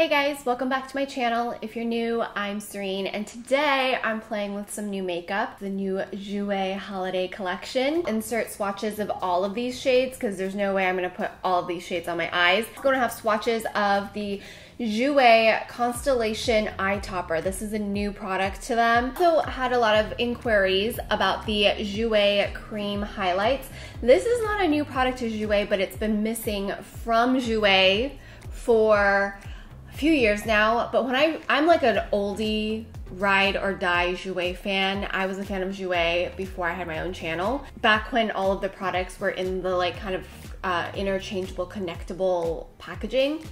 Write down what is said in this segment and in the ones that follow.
Hey guys, welcome back to my channel. If you're new, I'm Serein, and today I'm playing with some new makeup, the new Jouer Holiday collection. Insert swatches of all of these shades because there's no way I'm going to put all of these shades on my eyes. I'm going to have swatches of the Jouer Constellation Eye Topper. This is a new product to them. Also had a lot of inquiries about the Jouer Cream Highlights. This is not a new product to Jouer, but it's been missing from Jouer for a few years now. But when I'm like an oldie ride or die Jouer fan. I was a fan of Jouer before I had my own channel. Back when all of the products were in the like kind of interchangeable, connectable packaging.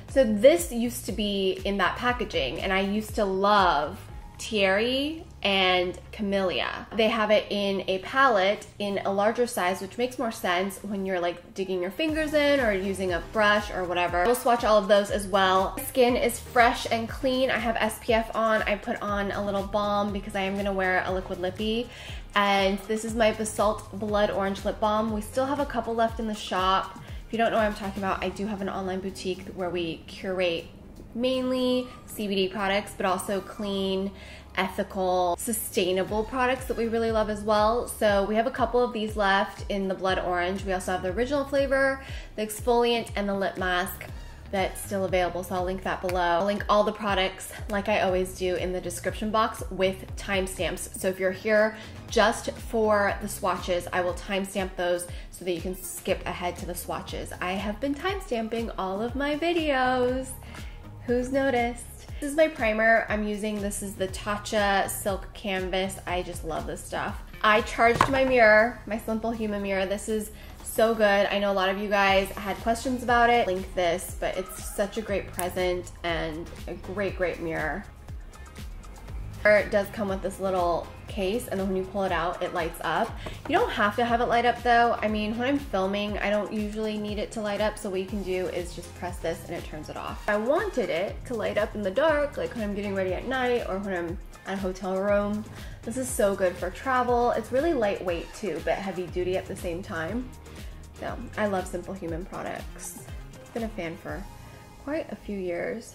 So this used to be in that packaging, and I used to love Thierry and Camellia. They have it in a palette in a larger size, which makes more sense when you're like digging your fingers in or using a brush or whatever. We'll swatch all of those as well. My skin is fresh and clean. I have SPF on. I put on a little balm because I am gonna wear a liquid lippy. And this is my Basalt Blood Orange Lip Balm. We still have a couple left in the shop. If you don't know what I'm talking about, I do have an online boutique where we curate mainly CBD products, but also clean, ethical, sustainable products that we really love as well. So we have a couple of these left in the blood orange. We also have the original flavor, the exfoliant, and the lip mask that's still available, so I'll link that below. I'll link all the products like I always do in the description box with timestamps. So if you're here just for the swatches, I will timestamp those so that you can skip ahead to the swatches. I have been timestamping all of my videos. Who's noticed? This is my primer I'm using. This is the Tatcha Silk Canvas. I just love this stuff. I charged my mirror, my Simplehuman mirror. This is so good. I know a lot of you guys had questions about it. Link this, but it's such a great present and a great mirror. It does come with this little case, and then when you pull it out, it lights up. You don't have to have it light up though. I mean, when I'm filming, I don't usually need it to light up, so what you can do is just press this and it turns it off. I wanted it to light up in the dark, like when I'm getting ready at night or when I'm at a hotel room. This is so good for travel. It's really lightweight too, but heavy duty at the same time. So I love Simplehuman products. I've been a fan for quite a few years.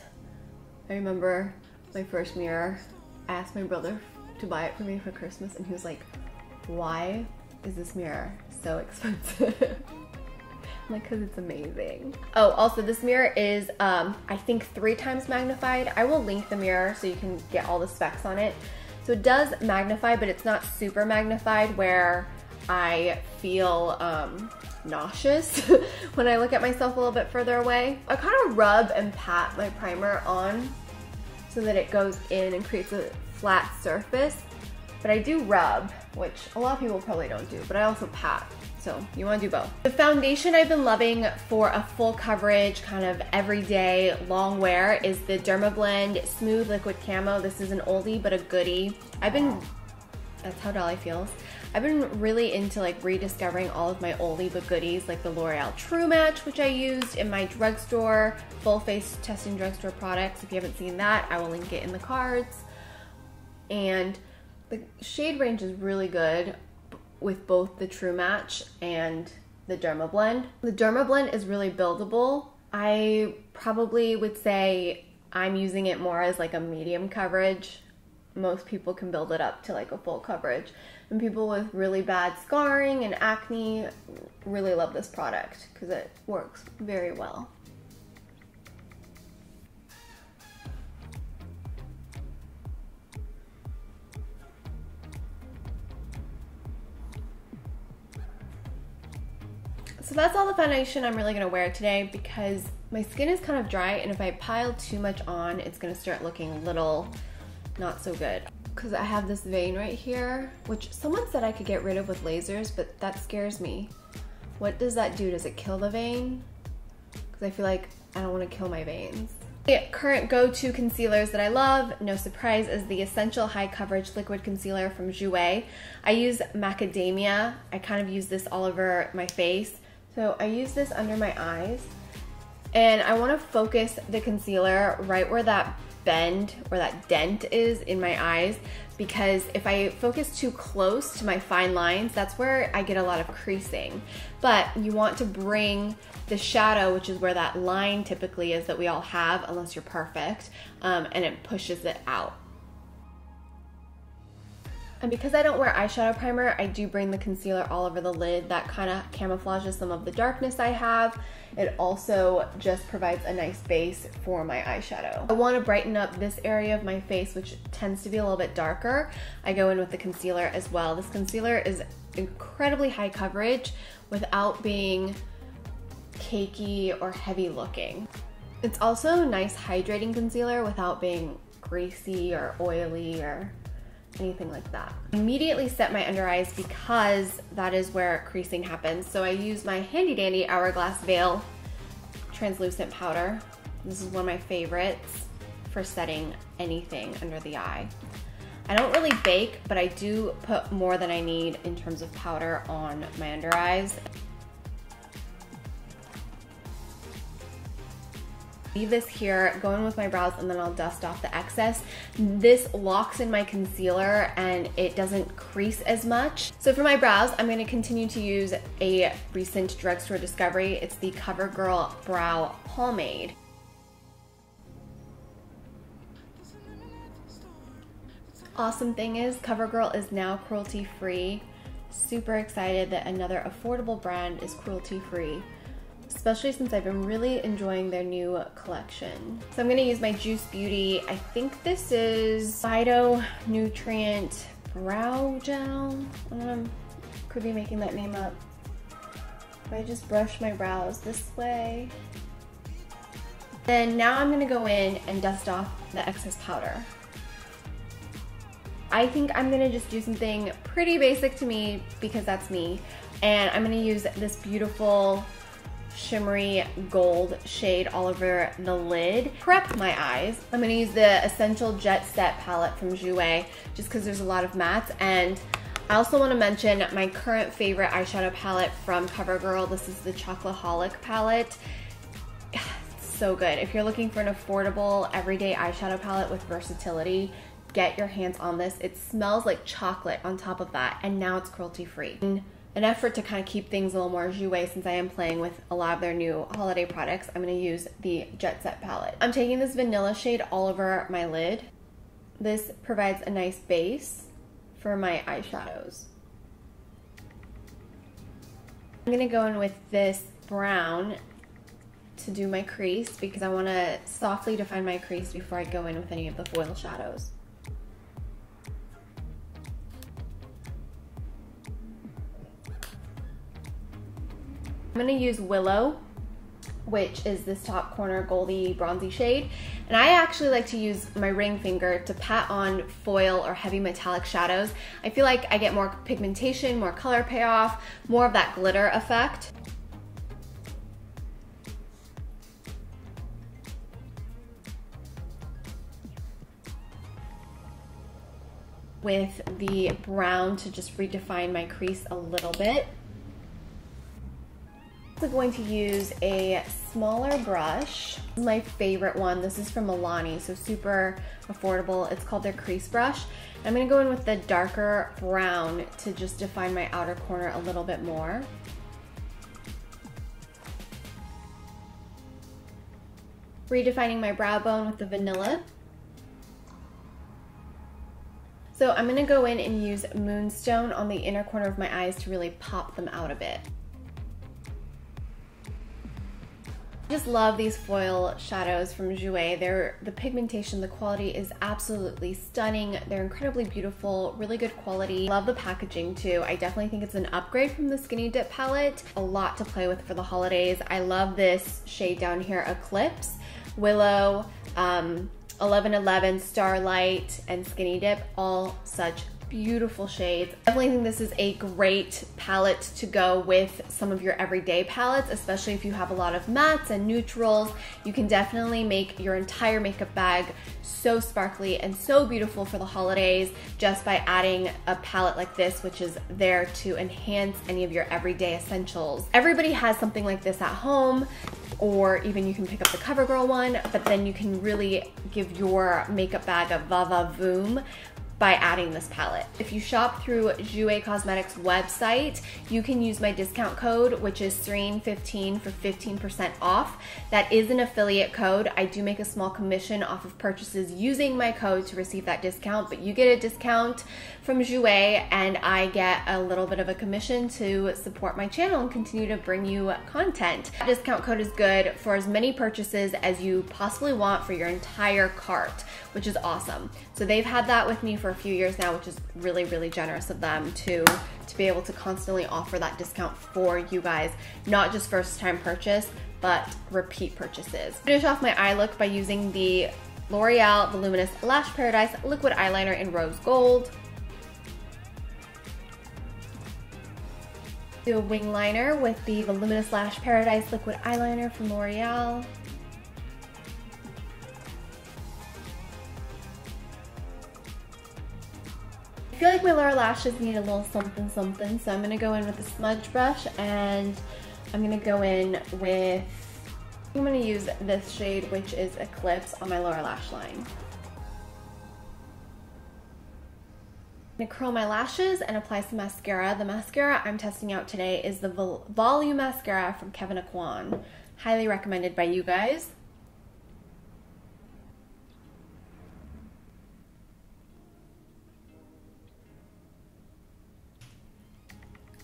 I remember my first mirror. I asked my brother to buy it for me for Christmas, and he was like, why is this mirror so expensive? I'm like, because it's amazing. Oh, also this mirror is, I think 3 times magnified. I will link the mirror so you can get all the specs on it. So it does magnify, but it's not super magnified where I feel nauseous when I look at myself a little bit further away. I kind of rub and pat my primer on so that it goes in and creates a flat surface. But I do rub, which a lot of people probably don't do, but I also pat. So you want to do both. The foundation I've been loving for a full coverage, kind of everyday long wear is the Dermablend Smooth Liquid Camo. This is an oldie but a goodie. That's how Dolly feels. I've been really into like rediscovering all of my oldie but goodies, like the L'Oreal True Match, which I used in my drugstore, full face testing drugstore products. If you haven't seen that, I will link it in the cards. And the shade range is really good with both the True Match and the Dermablend. The Dermablend is really buildable. I probably would say I'm using it more as like a medium coverage. Most people can build it up to like a full coverage. And people with really bad scarring and acne really love this product because it works very well. So that's all the foundation I'm really gonna wear today because my skin is kind of dry, and if I pile too much on, it's gonna start looking a little not so good. Because I have this vein right here, which someone said I could get rid of with lasers, but that scares me. What does that do? Does it kill the vein? Because I feel like I don't want to kill my veins. The current go-to concealers that I love, no surprise, is the Essential High Coverage Liquid Concealer from Jouer. I use Macadamia. I kind of use this all over my face. So I use this under my eyes, And I want to focus the concealer right where that bend or that dent is in my eyes, because if I focus too close to my fine lines, that's where I get a lot of creasing. But you want to bring the shadow, which is where that line typically is that we all have, unless you're perfect, and it pushes it out. And because I don't wear eyeshadow primer, I do bring the concealer all over the lid. That kind of camouflages some of the darkness I have. It also just provides a nice base for my eyeshadow. I want to brighten up this area of my face, which tends to be a little bit darker. I go in with the concealer as well. This concealer is incredibly high coverage without being cakey or heavy looking. It's also a nice hydrating concealer without being greasy or oily or anything like that. I immediately set my under eyes because that is where creasing happens. So I use my handy dandy Hourglass Veil translucent powder. This is one of my favorites for setting anything under the eye. I don't really bake, but I do put more than I need in terms of powder on my under eyes. Leave this here, go in with my brows, and then I'll dust off the excess. This locks in my concealer and it doesn't crease as much. So for my brows, I'm gonna continue to use a recent drugstore discovery. It's the Covergirl Brow Pomade. Awesome thing is, Covergirl is now cruelty-free. Super excited that another affordable brand is cruelty-free, especially since I've been really enjoying their new collection. So I'm gonna use my Juice Beauty, I think this is Phyto Nutrient Brow Gel. Could be making that name up. If I just brush my brows this way. Then now I'm gonna go in and dust off the excess powder. I think I'm gonna just do something pretty basic to me because that's me. And I'm gonna use this beautiful shimmery gold shade all over the lid. Prep my eyes. I'm gonna use the Essential Jet Set palette from Jouer just because there's a lot of mattes. And I also want to mention my current favorite eyeshadow palette from Covergirl. This is the Chocoholic palette. It's so good. If you're looking for an affordable everyday eyeshadow palette with versatility, get your hands on this. It smells like chocolate on top of that, and now it's cruelty-free. In an effort to kind of keep things a little more Jouer, since I am playing with a lot of their new holiday products, I'm going to use the Jet Set palette. I'm taking this vanilla shade all over my lid. This provides a nice base for my eyeshadows. I'm going to go in with this brown to do my crease because I want to softly define my crease before I go in with any of the foil shadows. I'm gonna use Willow, which is this top corner goldy bronzy shade. And I actually like to use my ring finger to pat on foil or heavy metallic shadows. I feel like I get more pigmentation, more color payoff, more of that glitter effect. With the brown to just redefine my crease a little bit. I'm going to use a smaller brush. My favorite one, this is from Milani, so super affordable. It's called their crease brush. I'm gonna go in with the darker brown to just define my outer corner a little bit more. Redefining my brow bone with the vanilla. So I'm gonna go in and use Moonstone on the inner corner of my eyes to really pop them out a bit. I just love these foil shadows from Jouer. The pigmentation, the quality is absolutely stunning. They're incredibly beautiful, really good quality. Love the packaging too. I definitely think it's an upgrade from the Skinny Dip palette. A lot to play with for the holidays. I love this shade down here, Eclipse, Willow, 1111, Starlight, and Skinny Dip, all such beautiful shades. Definitely think this is a great palette to go with some of your everyday palettes, especially if you have a lot of mattes and neutrals. You can definitely make your entire makeup bag so sparkly and so beautiful for the holidays just by adding a palette like this, which is there to enhance any of your everyday essentials. Everybody has something like this at home, or even you can pick up the Covergirl one, but then you can really give your makeup bag a va-va-voom by adding this palette. If you shop through Jouer Cosmetics website, you can use my discount code, which is Serein15 for 15% off. That is an affiliate code. I do make a small commission off of purchases using my code to receive that discount, but you get a discount from Jouer and I get a little bit of a commission to support my channel and continue to bring you content. That discount code is good for as many purchases as you possibly want for your entire cart, which is awesome. So they've had that with me for a few years now, which is really, really generous of them to be able to constantly offer that discount for you guys, not just first time purchase, but repeat purchases. Finish off my eye look by using the L'Oreal Voluminous Lash Paradise Liquid Eyeliner in Rose Gold. Do a wing liner with the Voluminous Lash Paradise Liquid Eyeliner from L'Oreal. I feel like my lower lashes need a little something something, so I'm gonna go in with a smudge brush and I'm gonna go in with, I'm gonna use this shade, which is Eclipse, on my lower lash line. I'm gonna curl my lashes and apply some mascara. The mascara I'm testing out today is the Volume Mascara from Kevyn Aucoin. Highly recommended by you guys.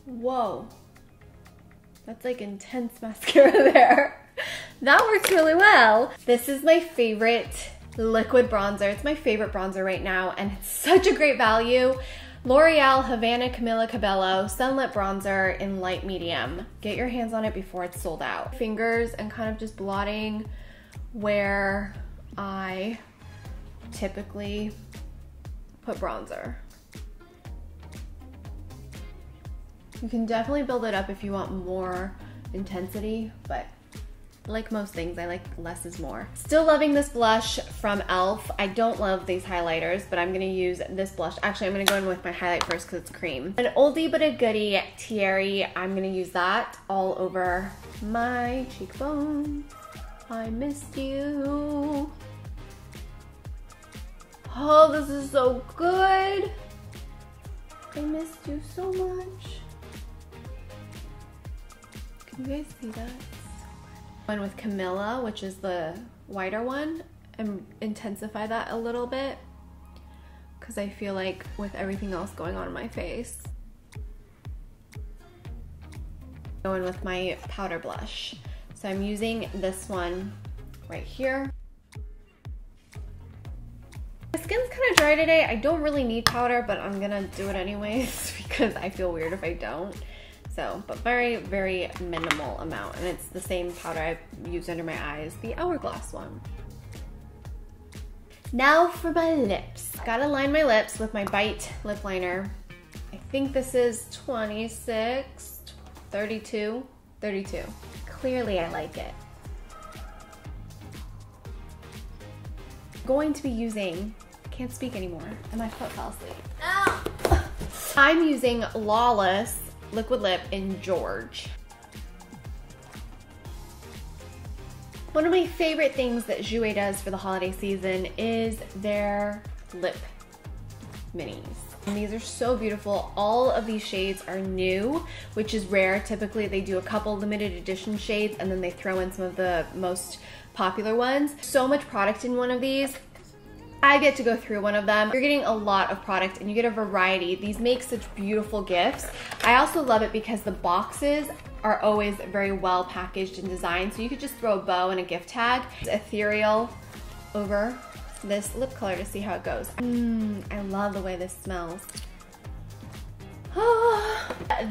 Whoa, that's like intense mascara there. That works really well. This is my favorite liquid bronzer. It's my favorite bronzer right now, and it's such a great value. L'Oreal Havana Camilla Cabello Sunlit Bronzer in light medium. Get your hands on it before it's sold out. Fingers and kind of just blotting where I typically put bronzer. You can definitely build it up if you want more intensity, but like most things, I like less is more. Still loving this blush from e.l.f. I don't love these highlighters, but I'm gonna use this blush. Actually, I'm gonna go in with my highlight first because it's cream. An oldie but a goodie Thierry. I'm gonna use that all over my cheekbone. I missed you. Oh, this is so good. I missed you so much. Can you guys see that? One with Camilla, which is the whiter one, and intensify that a little bit because I feel like with everything else going on in my face. Go in with my powder blush. So I'm using this one right here. My skin's kind of dry today. I don't really need powder, but I'm gonna do it anyways because I feel weird if I don't. So, but very, very minimal amount. And it's the same powder I use under my eyes, the Hourglass one. Now for my lips. Gotta line my lips with my Bite lip liner. I think this is 26, 32. Clearly I like it. I'm going to be using, I can't speak anymore, and my foot fell asleep. Ow! I'm using Lawless liquid lip in George. One of my favorite things that Jouer does for the holiday season is their lip minis. And these are so beautiful. All of these shades are new, which is rare. Typically they do a couple limited edition shades and then they throw in some of the most popular ones. So much product in one of these. I get to go through one of them. You're getting a lot of product and you get a variety. These make such beautiful gifts. I also love it because the boxes are always very well packaged and designed, so you could just throw a bow and a gift tag. It's ethereal over this lip color to see how it goes. I love the way this smells.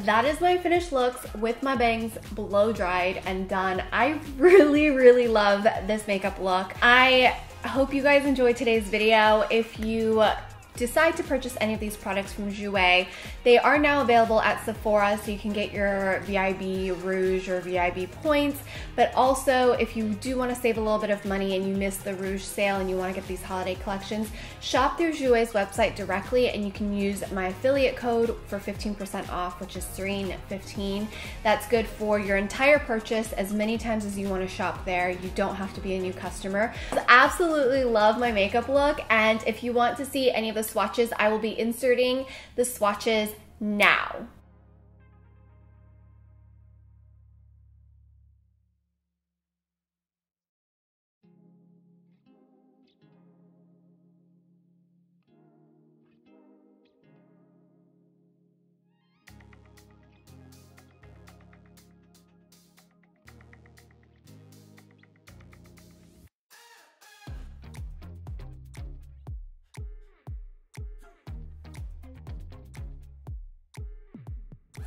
That is my finished looks with my bangs blow dried and done. I really, really love this makeup look. I hope you guys enjoyed today's video. If you decide to purchase any of these products from Jouer, they are now available at Sephora, so you can get your VIB Rouge or VIB points. But also, if you do want to save a little bit of money and you missed the Rouge sale and you want to get these holiday collections, shop through Jouer's website directly, and you can use my affiliate code for 15% off, which is Serein15. That's good for your entire purchase as many times as you want to shop there. You don't have to be a new customer. I absolutely love my makeup look, and if you want to see any of the swatches, I will be inserting the swatches now.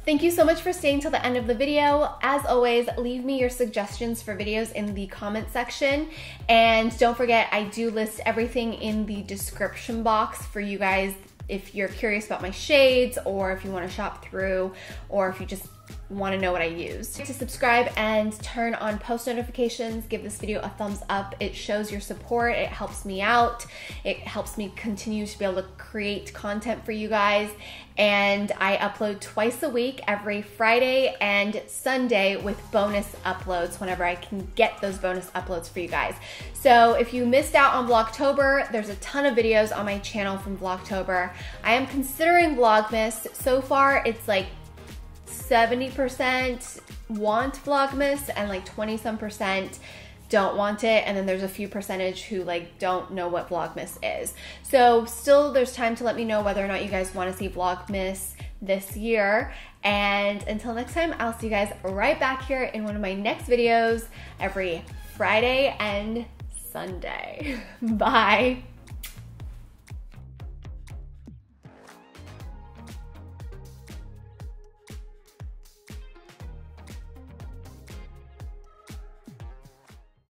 Thank you so much for staying till the end of the video. As always, leave me your suggestions for videos in the comment section. And don't forget, I do list everything in the description box for you guys if you're curious about my shades, or if you want to shop through, or if you just want to know what I used. To subscribe and turn on post notifications, give this video a thumbs up. It shows your support, it helps me out, it helps me continue to be able to create content for you guys. And I upload twice a week, every Friday and Sunday, with bonus uploads whenever I can get those bonus uploads for you guys. So if you missed out on Vlogtober, there's a ton of videos on my channel from Vlogtober. I am considering Vlogmas. So far, it's like 70% want Vlogmas and like 20-some% don't want it, and then there's a few percentage who like don't know what Vlogmas is. So still there's time to let me know whether or not you guys want to see Vlogmas this year. And until next time, I'll see you guys right back here in one of my next videos every Friday and Sunday. Bye.